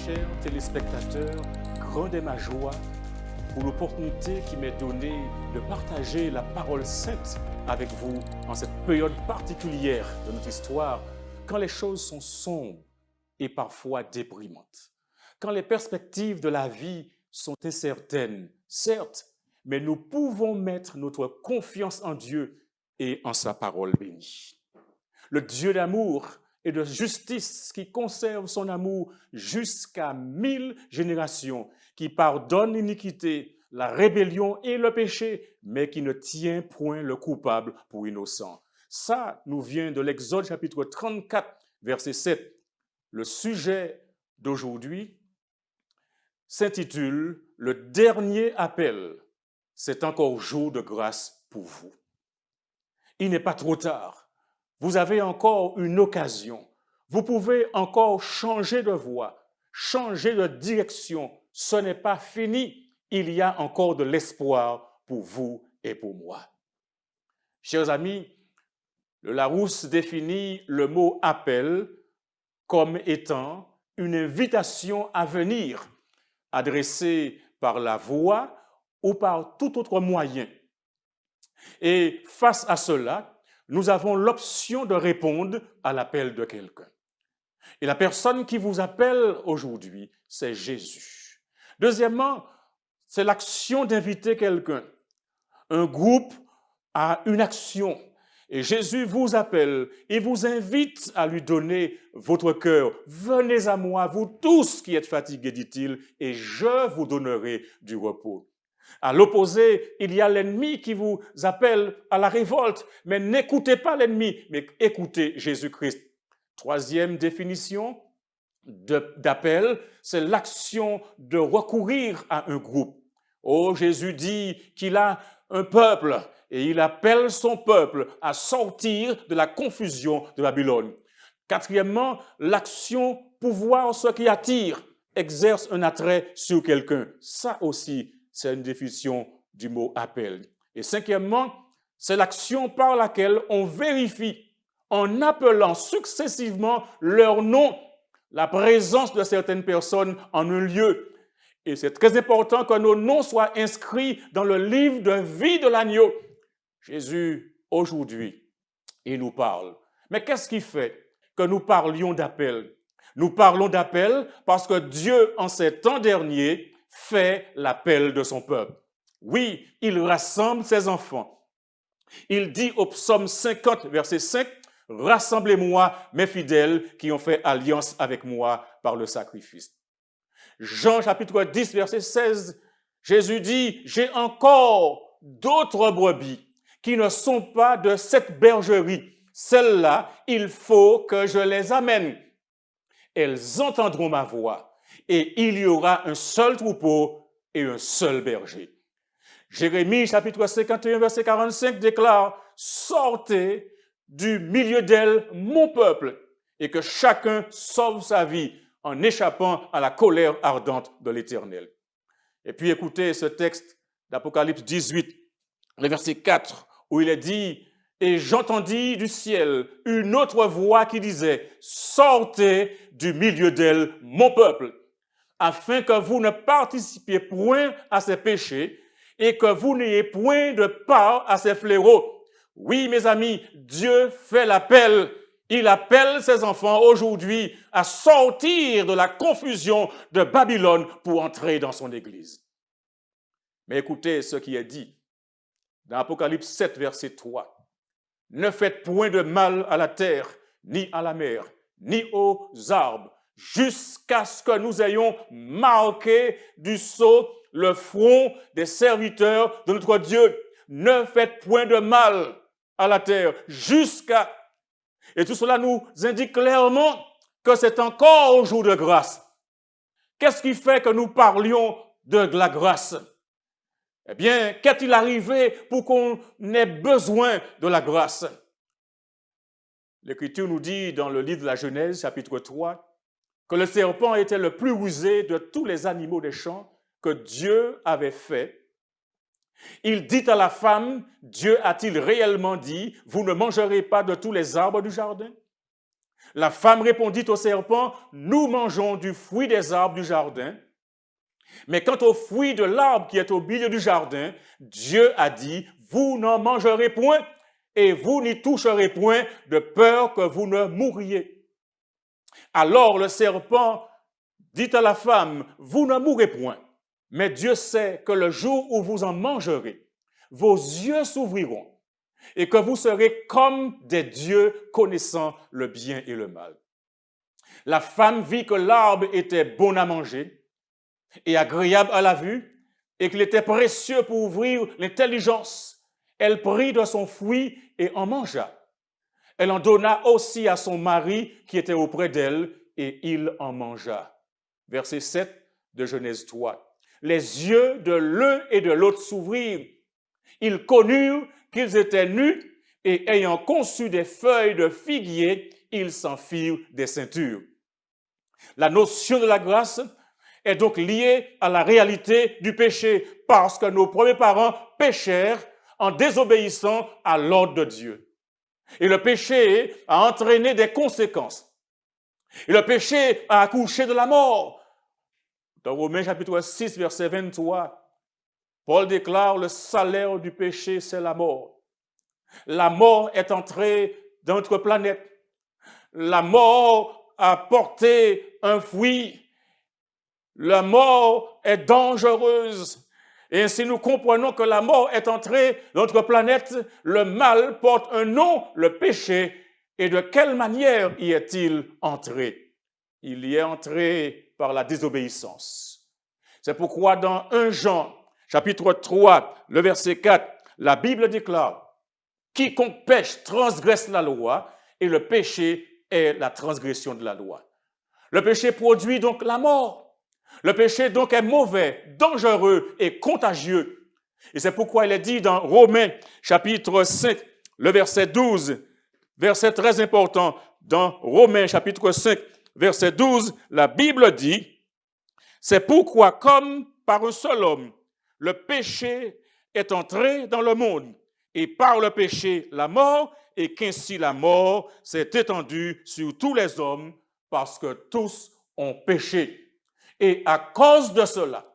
chers téléspectateurs, grande est ma joie pour l'opportunité qui m'est donnée de partager la parole sainte avec vous en cette période particulière de notre histoire, quand les choses sont sombres et parfois déprimantes, quand les perspectives de la vie sont incertaines, certes, mais nous pouvons mettre notre confiance en Dieu et en sa parole bénie. Le Dieu d'amour et de justice qui conserve son amour jusqu'à 1000 générations, qui pardonne l'iniquité, la rébellion et le péché, mais qui ne tient point le coupable pour innocent. Ça nous vient de l'Exode chapitre 34, verset 7. Le sujet d'aujourd'hui s'intitule « Le dernier appel, c'est encore jour de grâce pour vous ». Il n'est pas trop tard. Vous avez encore une occasion. Vous pouvez encore changer de voie, changer de direction. Ce n'est pas fini. Il y a encore de l'espoir pour vous et pour moi. Chers amis, le Larousse définit le mot « appel » comme étant une invitation à venir, adressée par la voix ou par tout autre moyen. Et face à cela, nous avons l'option de répondre à l'appel de quelqu'un. Et la personne qui vous appelle aujourd'hui, c'est Jésus. Deuxièmement, c'est l'action d'inviter quelqu'un. Un groupe a une action. Et Jésus vous appelle et vous invite à lui donner votre cœur. Venez à moi, vous tous qui êtes fatigués, dit-il, et je vous donnerai du repos. À l'opposé, il y a l'ennemi qui vous appelle à la révolte. Mais n'écoutez pas l'ennemi, mais écoutez Jésus-Christ. Troisième définition d'appel, c'est l'action de recourir à un groupe. Oh, Jésus dit qu'il a un peuple et il appelle son peuple à sortir de la confusion de Babylone. Quatrièmement, l'action pouvoir ce qui attire, exerce un attrait sur quelqu'un. Ça aussi, c'est une définition du mot appel. Et cinquièmement, c'est l'action par laquelle on vérifie, en appelant successivement leur nom, la présence de certaines personnes en un lieu. Et c'est très important que nos noms soient inscrits dans le livre de vie de l'agneau. Jésus, aujourd'hui, il nous parle. Mais qu'est-ce qui fait que nous parlions d'appel? Nous parlons d'appel parce que Dieu, en ces temps derniers, fait l'appel de son peuple. Oui, il rassemble ses enfants. Il dit au psaume 50, verset 5, « Rassemblez-moi, mes fidèles qui ont fait alliance avec moi par le sacrifice. » Jean chapitre 10, verset 16, Jésus dit, « J'ai encore d'autres brebis qui ne sont pas de cette bergerie. Celles-là, il faut que je les amène. Elles entendront ma voix et il y aura un seul troupeau et un seul berger. » Jérémie chapitre 51, verset 45 déclare, « Sortez du milieu d'elle mon peuple et que chacun sauve sa vie en échappant à la colère ardente de l'Éternel. » Et puis écoutez ce texte d'Apocalypse 18, le verset 4, où il est dit, « Et j'entendis du ciel une autre voix qui disait, « Sortez du milieu d'elle, mon peuple, afin que vous ne participiez point à ses péchés et que vous n'ayez point de part à ses fléaux. » Oui, mes amis, Dieu fait l'appel. Il appelle ses enfants aujourd'hui à sortir de la confusion de Babylone pour entrer dans son Église. Mais écoutez ce qui est dit dans Apocalypse 7, verset 3. « Ne faites point de mal à la terre, ni à la mer, ni aux arbres, jusqu'à ce que nous ayons marqué du sceau le front des serviteurs de notre Dieu. Ne faites point de mal à la terre, jusqu'à... » Et tout cela nous indique clairement que c'est encore au jour de grâce. Qu'est-ce qui fait que nous parlions de la grâce? Eh bien, qu'est-il arrivé pour qu'on ait besoin de la grâce? L'Écriture nous dit dans le livre de la Genèse, chapitre 3, que le serpent était le plus rusé de tous les animaux des champs que Dieu avait fait. Il dit à la femme, Dieu a-t-il réellement dit, vous ne mangerez pas de tous les arbres du jardin? La femme répondit au serpent, nous mangeons du fruit des arbres du jardin, mais quant au fruit de l'arbre qui est au milieu du jardin, Dieu a dit, vous n'en mangerez point et vous n'y toucherez point de peur que vous ne mouriez. Alors le serpent dit à la femme, vous ne mourrez point, mais Dieu sait que le jour où vous en mangerez, vos yeux s'ouvriront et que vous serez comme des dieux connaissant le bien et le mal. La femme vit que l'arbre était bon à manger et agréable à la vue et qu'il était précieux pour ouvrir l'intelligence. Elle prit de son fruit et en mangea. Elle en donna aussi à son mari qui était auprès d'elle et il en mangea. Verset 7 de Genèse 3. Les yeux de l'un et de l'autre s'ouvrirent. Ils connurent qu'ils étaient nus et ayant conçu des feuilles de figuier, ils s'en firent des ceintures. La notion de la grâce est donc liée à la réalité du péché parce que nos premiers parents péchèrent en désobéissant à l'ordre de Dieu. Et le péché a entraîné des conséquences. Et le péché a accouché de la mort. Dans Romains chapitre 6, verset 23, Paul déclare le salaire du péché, c'est la mort. La mort est entrée dans notre planète. La mort a porté un fruit. La mort est dangereuse. Et ainsi nous comprenons que la mort est entrée dans notre planète. Le mal porte un nom, le péché. Et de quelle manière y est-il entré? Il y est entré par la désobéissance. C'est pourquoi dans 1 Jean, chapitre 3, le verset 4, la Bible déclare « Quiconque pêche transgresse la loi, et le péché est la transgression de la loi. » Le péché produit donc la mort. Le péché donc est mauvais, dangereux et contagieux. Et c'est pourquoi il est dit dans Romains, chapitre 5, le verset 12, verset très important, dans Romains, chapitre 5, verset 12, la Bible dit « C'est pourquoi, comme par un seul homme, le péché est entré dans le monde, et par le péché, la mort, et qu'ainsi la mort s'est étendue sur tous les hommes, parce que tous ont péché. Et à cause de cela,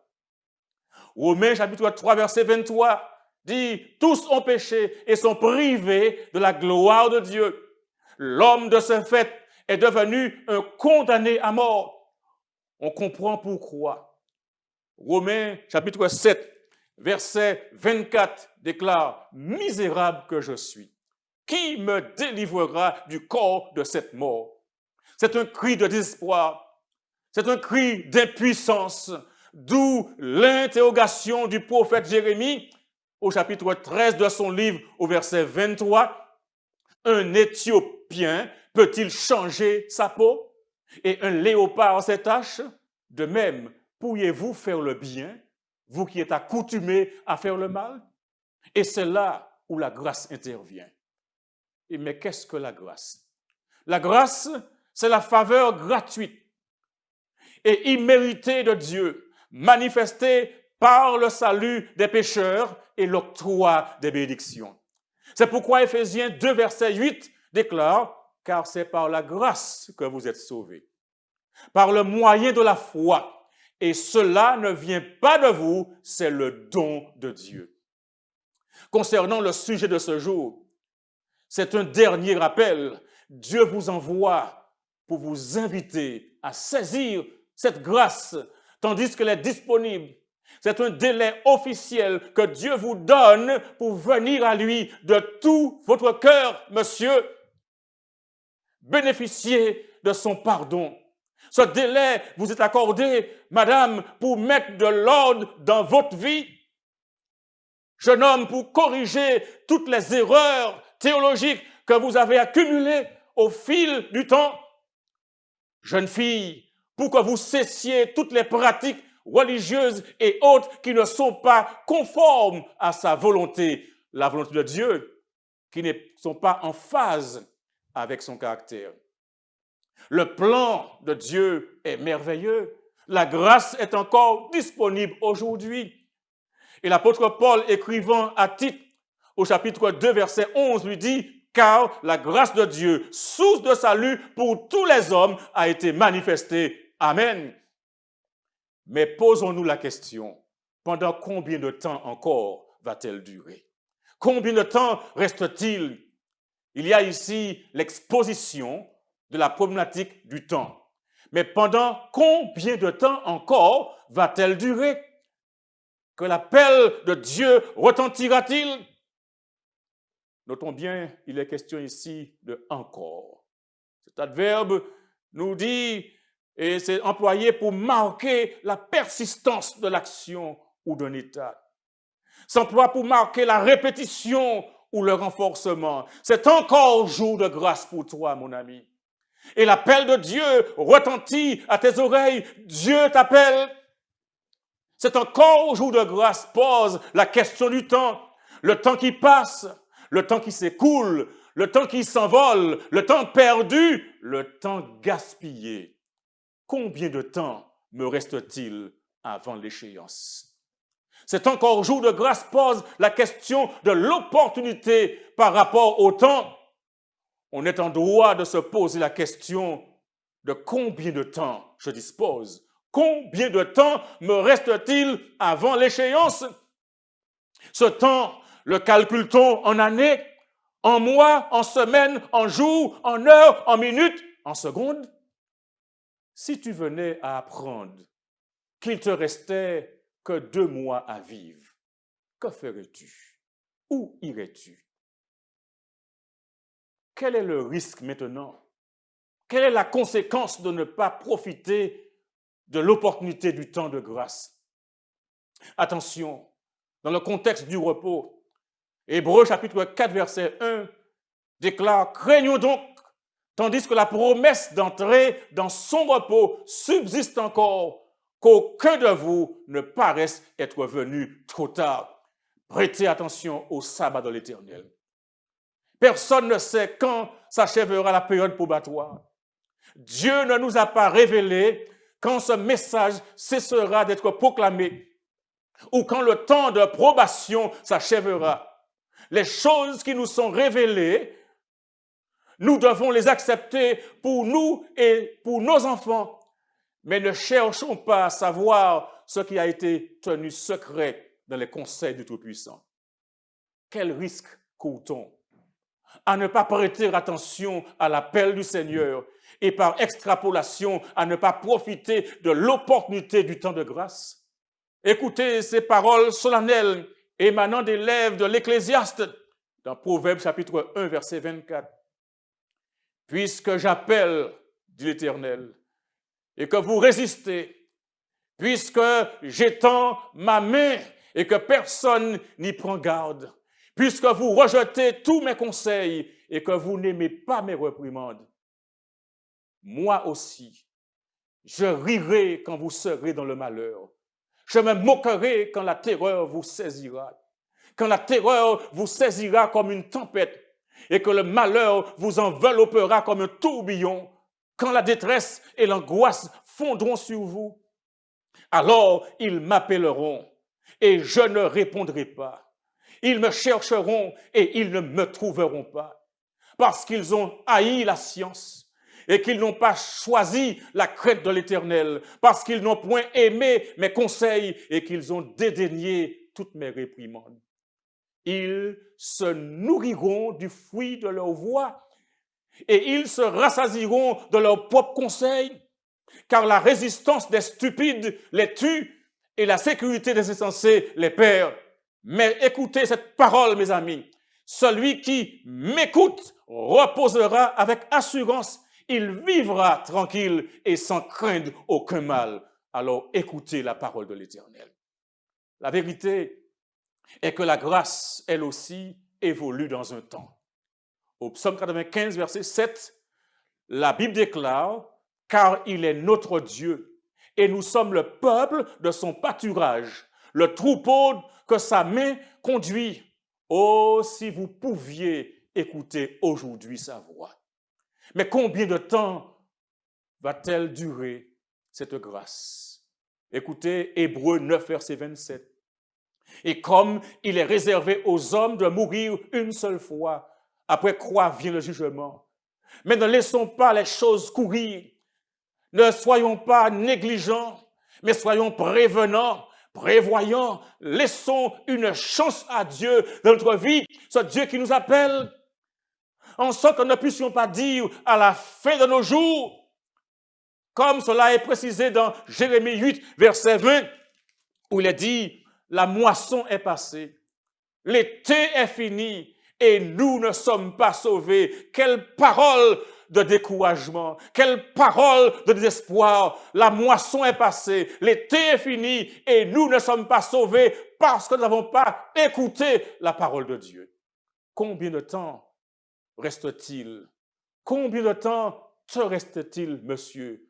Romains chapitre 3, verset 23, dit « Tous ont péché et sont privés de la gloire de Dieu. L'homme de ce fait est devenu un condamné à mort. » On comprend pourquoi. Romains chapitre 7, verset 24 déclare « Misérable que je suis, qui me délivrera du corps de cette mort? » C'est un cri de désespoir, c'est un cri d'impuissance, d'où l'interrogation du prophète Jérémie au chapitre 13 de son livre au verset 23. Un Éthiopien peut-il changer sa peau et un léopard ses taches? De même, pourriez-vous faire le bien, vous qui êtes accoutumés à faire le mal? Et c'est là où la grâce intervient. Mais qu'est-ce que la grâce? La grâce, c'est la faveur gratuite et imméritée de Dieu, manifestée par le salut des pécheurs et l'octroi des bénédictions. C'est pourquoi Éphésiens 2, verset 8 déclare « Car c'est par la grâce que vous êtes sauvés, par le moyen de la foi, et cela ne vient pas de vous, c'est le don de Dieu. » Concernant le sujet de ce jour, c'est un dernier rappel. Dieu vous envoie pour vous inviter à saisir cette grâce, tandis qu'elle est disponible. C'est un délai officiel que Dieu vous donne pour venir à lui de tout votre cœur, monsieur. Bénéficiez de son pardon. Ce délai vous est accordé, madame, pour mettre de l'ordre dans votre vie. Jeune homme, pour corriger toutes les erreurs théologiques que vous avez accumulées au fil du temps. Jeune fille, pour que vous cessiez toutes les pratiques religieuses et autres qui ne sont pas conformes à sa volonté, la volonté de Dieu, qui ne sont pas en phase avec son caractère. Le plan de Dieu est merveilleux. La grâce est encore disponible aujourd'hui. Et l'apôtre Paul, écrivant à Tite, au chapitre 2, verset 11, lui dit car la grâce de Dieu, source de salut pour tous les hommes, a été manifestée. Amen. Mais posons-nous la question, pendant combien de temps encore va-t-elle durer? Combien de temps reste-t-il? Il y a ici l'exposition de la problématique du temps. Mais pendant combien de temps encore va-t-elle durer? Que l'appel de Dieu retentira-t-il? Notons bien, il est question ici de encore. Cet adverbe nous dit, et c'est employé pour marquer la persistance de l'action ou d'un état. S'emploie pour marquer la répétition ou le renforcement. C'est encore jour de grâce pour toi, mon ami. Et l'appel de Dieu retentit à tes oreilles. Dieu t'appelle. C'est encore jour de grâce. Pose la question du temps. Le temps qui passe, le temps qui s'écoule, le temps qui s'envole, le temps perdu, le temps gaspillé. Combien de temps me reste-t-il avant l'échéance? C'est encore jour de grâce pose la question de l'opportunité par rapport au temps. On est en droit de se poser la question de combien de temps je dispose? Combien de temps me reste-t-il avant l'échéance? Ce temps, le calcule-t-on en années, en mois, en semaines, en jours, en heures, en minutes, en secondes? Si tu venais à apprendre qu'il te restait que 2 mois à vivre, que ferais-tu? Où irais-tu? Quel est le risque maintenant? Quelle est la conséquence de ne pas profiter de l'opportunité du temps de grâce? Attention, dans le contexte du repos, Hébreux chapitre 4, verset 1 déclare « Craignons donc, tandis que la promesse d'entrer dans son repos subsiste encore, qu'aucun de vous ne paraisse être venu trop tard. » Prêtez attention au sabbat de l'Éternel. Personne ne sait quand s'achèvera la période probatoire. Dieu ne nous a pas révélé quand ce message cessera d'être proclamé ou quand le temps de probation s'achèvera. Les choses qui nous sont révélées, nous devons les accepter pour nous et pour nos enfants. Mais ne cherchons pas à savoir ce qui a été tenu secret dans les conseils du Tout-Puissant. Quel risque court-on à ne pas prêter attention à l'appel du Seigneur et par extrapolation à ne pas profiter de l'opportunité du temps de grâce? Écoutez ces paroles solennelles émanant des lèvres de l'Ecclésiaste dans Proverbes chapitre 1, verset 24. « Puisque j'appelle, dit l'Éternel, et que vous résistez, puisque j'étends ma main et que personne n'y prend garde, puisque vous rejetez tous mes conseils et que vous n'aimez pas mes réprimandes, moi aussi, je rirai quand vous serez dans le malheur. Je me moquerai quand la terreur vous saisira. Quand la terreur vous saisira comme une tempête et que le malheur vous enveloppera comme un tourbillon, quand la détresse et l'angoisse fondront sur vous, alors ils m'appelleront et je ne répondrai pas. Ils me chercheront et ils ne me trouveront pas, parce qu'ils ont haï la science et qu'ils n'ont pas choisi la crainte de l'Éternel, parce qu'ils n'ont point aimé mes conseils et qu'ils ont dédaigné toutes mes réprimandes. Ils se nourriront du fruit de leur voix et ils se rassasieront de leurs propres conseils, car la résistance des stupides les tue et la sécurité des insensés les perd. Mais écoutez cette parole, mes amis. Celui qui m'écoute reposera avec assurance. Il vivra tranquille et sans craindre aucun mal. Alors écoutez la parole de l'Éternel. La vérité est que la grâce, elle aussi, évolue dans un temps. Au psaume 95, verset 7, la Bible déclare « Car il est notre Dieu, et nous sommes le peuple de son pâturage, le troupeau que sa main conduit. Oh, si vous pouviez écouter aujourd'hui sa voix. » Mais combien de temps va-t-elle durer, cette grâce? Écoutez Hébreux 9, verset 27. « Et comme il est réservé aux hommes de mourir une seule fois, Après quoi vient le jugement. Mais ne laissons pas les choses courir. Ne soyons pas négligents, mais soyons prévenants, prévoyants. Laissons une chance à Dieu dans notre vie, ce Dieu qui nous appelle, en sorte que nous ne puissions pas dire à la fin de nos jours, comme cela est précisé dans Jérémie 8, verset 20, où il est dit, la moisson est passée, l'été est fini et nous ne sommes pas sauvés. Quelle parole de découragement, quelle parole de désespoir. La moisson est passée, l'été est fini et nous ne sommes pas sauvés parce que nous n'avons pas écouté la parole de Dieu. Combien de temps reste-t-il? Combien de temps te reste-t-il, monsieur?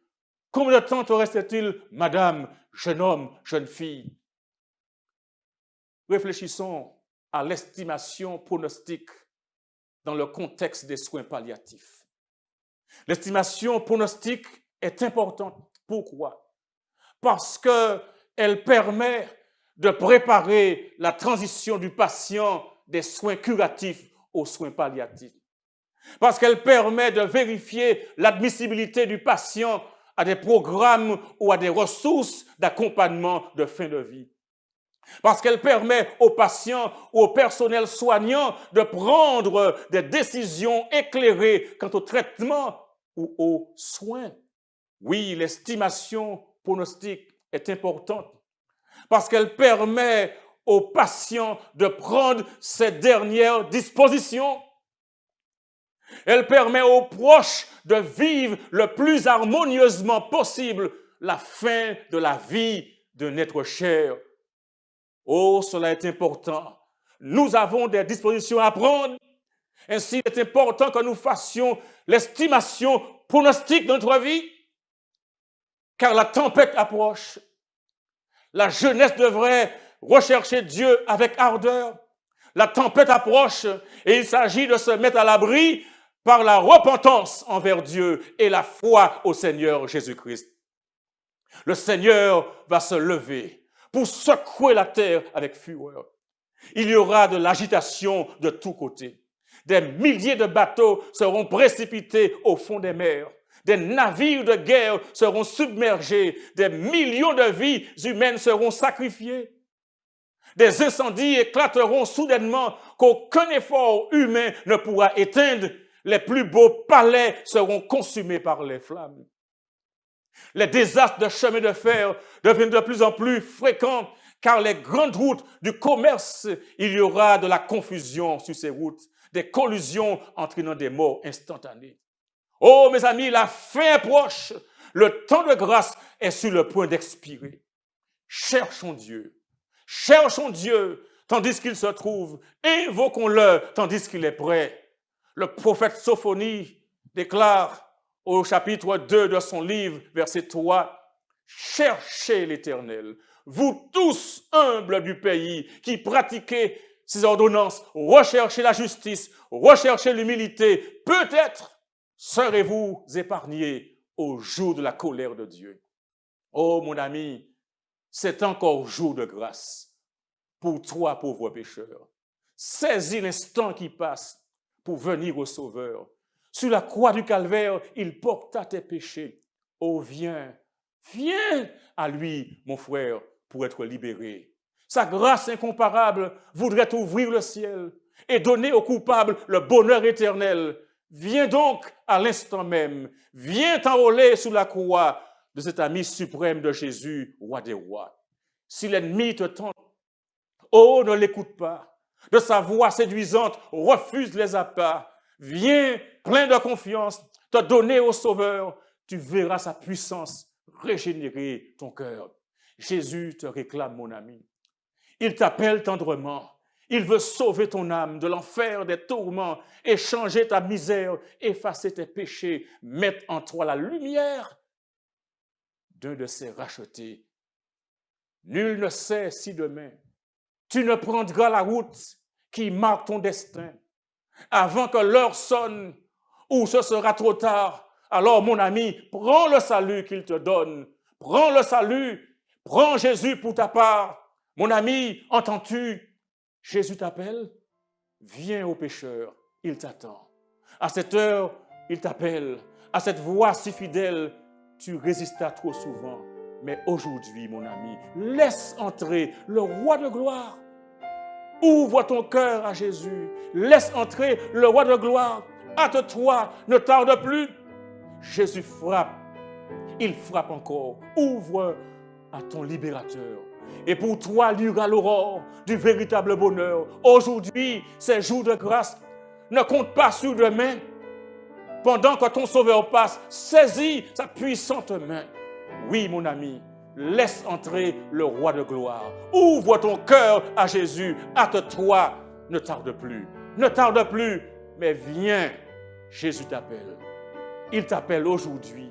Combien de temps te reste-t-il, madame, jeune homme, jeune fille? Réfléchissons à l'estimation pronostique dans le contexte des soins palliatifs. L'estimation pronostique est importante. Pourquoi? Parce qu'elle permet de préparer la transition du patient des soins curatifs aux soins palliatifs. Parce qu'elle permet de vérifier l'admissibilité du patient à des programmes ou à des ressources d'accompagnement de fin de vie. Parce qu'elle permet aux patients ou au personnel soignant de prendre des décisions éclairées quant au traitement ou aux soins. Oui, l'estimation pronostique est importante parce qu'elle permet aux patients de prendre ses dernières dispositions. Elle permet aux proches de vivre le plus harmonieusement possible la fin de la vie d'un être cher. Oh, cela est important. Nous avons des dispositions à prendre. Ainsi, il est important que nous fassions l'estimation pronostique de notre vie, car la tempête approche. La jeunesse devrait rechercher Dieu avec ardeur. La tempête approche et il s'agit de se mettre à l'abri par la repentance envers Dieu et la foi au Seigneur Jésus-Christ. Le Seigneur va se lever pour secouer la terre avec fureur. Il y aura de l'agitation de tous côtés. Des milliers de bateaux seront précipités au fond des mers. Des navires de guerre seront submergés. Des millions de vies humaines seront sacrifiées. Des incendies éclateront soudainement qu'aucun effort humain ne pourra éteindre. Les plus beaux palais seront consumés par les flammes. Les désastres de chemin de fer deviennent de plus en plus fréquents car les grandes routes du commerce, il y aura de la confusion sur ces routes, des collisions entraînant des morts instantanées. Oh mes amis, la fin est proche, le temps de grâce est sur le point d'expirer. Cherchons Dieu tandis qu'il se trouve, invoquons-le tandis qu'il est prêt. Le prophète Sophonie déclare au chapitre 2 de son livre, verset 3, « Cherchez l'Éternel, vous tous humbles du pays qui pratiquez ses ordonnances, recherchez la justice, recherchez l'humilité, peut-être serez-vous épargnés au jour de la colère de Dieu. » Oh mon ami, c'est encore jour de grâce pour toi, pauvre pécheur. Saisis l'instant qui passe pour venir au Sauveur. Sur la croix du calvaire, il porta tes péchés. Oh, viens à lui, mon frère, pour être libéré. Sa grâce incomparable voudrait ouvrir le ciel et donner aux coupables le bonheur éternel. Viens donc à l'instant même, viens t'enrôler sous la croix de cet ami suprême de Jésus, roi des rois. Si l'ennemi te tente, oh, ne l'écoute pas. De sa voix séduisante, refuse les appâts. Viens, plein de confiance, te donner au Sauveur. Tu verras sa puissance régénérer ton cœur. Jésus te réclame, mon ami. Il t'appelle tendrement. Il veut sauver ton âme de l'enfer, des tourments, échanger ta misère, effacer tes péchés, mettre en toi la lumière d'un de ses rachetés. Nul ne sait si demain tu ne prendras la route qui marque ton destin. Avant que l'heure sonne ou ce sera trop tard, alors mon ami, prends le salut qu'il te donne. Prends le salut, prends Jésus pour ta part. Mon ami, entends-tu? Jésus t'appelle, viens au pécheur, il t'attend. À cette heure, il t'appelle. À cette voix si fidèle, tu résistas trop souvent. Mais aujourd'hui, mon ami, laisse entrer le roi de gloire. Ouvre ton cœur à Jésus. Laisse entrer le roi de gloire. Hâte-toi, ne tarde plus. Jésus frappe. Il frappe encore. Ouvre à ton libérateur. Et pour toi, il y aura l'aurore du véritable bonheur. Aujourd'hui, c'est jour de grâce. Ne compte pas sur demain. Pendant que ton Sauveur passe, saisis sa puissante main. Oui, mon ami, laisse entrer le roi de gloire. Ouvre ton cœur à Jésus. Hâte-toi, ne tarde plus. Ne tarde plus, mais viens. Jésus t'appelle. Il t'appelle aujourd'hui.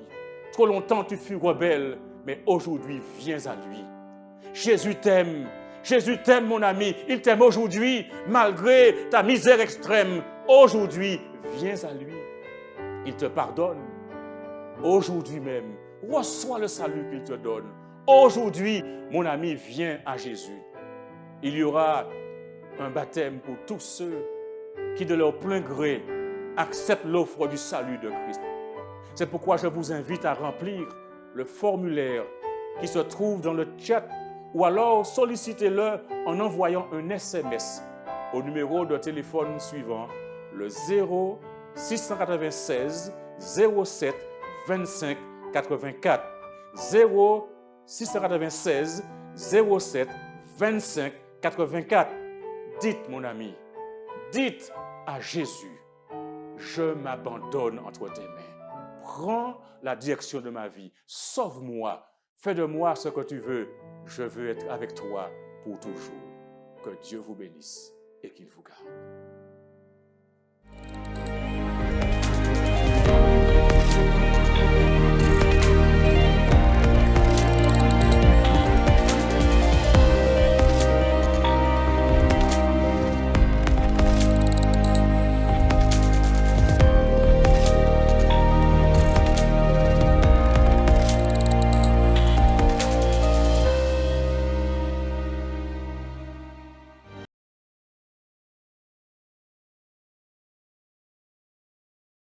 Trop longtemps tu fus rebelle, mais aujourd'hui viens à lui. Jésus t'aime. Jésus t'aime, mon ami. Il t'aime aujourd'hui, malgré ta misère extrême. Aujourd'hui, viens à lui. Il te pardonne. Aujourd'hui même, reçois le salut qu'il te donne. Aujourd'hui, mon ami, viens à Jésus. Il y aura un baptême pour tous ceux qui, de leur plein gré, acceptent l'offre du salut de Christ. C'est pourquoi je vous invite à remplir le formulaire qui se trouve dans le chat ou alors sollicitez-le en envoyant un SMS au numéro de téléphone suivant, le 0696 07 25 84. 0696 07 25 84. Dites, mon ami, dites à Jésus, je m'abandonne entre tes mains. Prends la direction de ma vie. Sauve-moi. Fais de moi ce que tu veux. Je veux être avec toi pour toujours. Que Dieu vous bénisse et qu'il vous garde.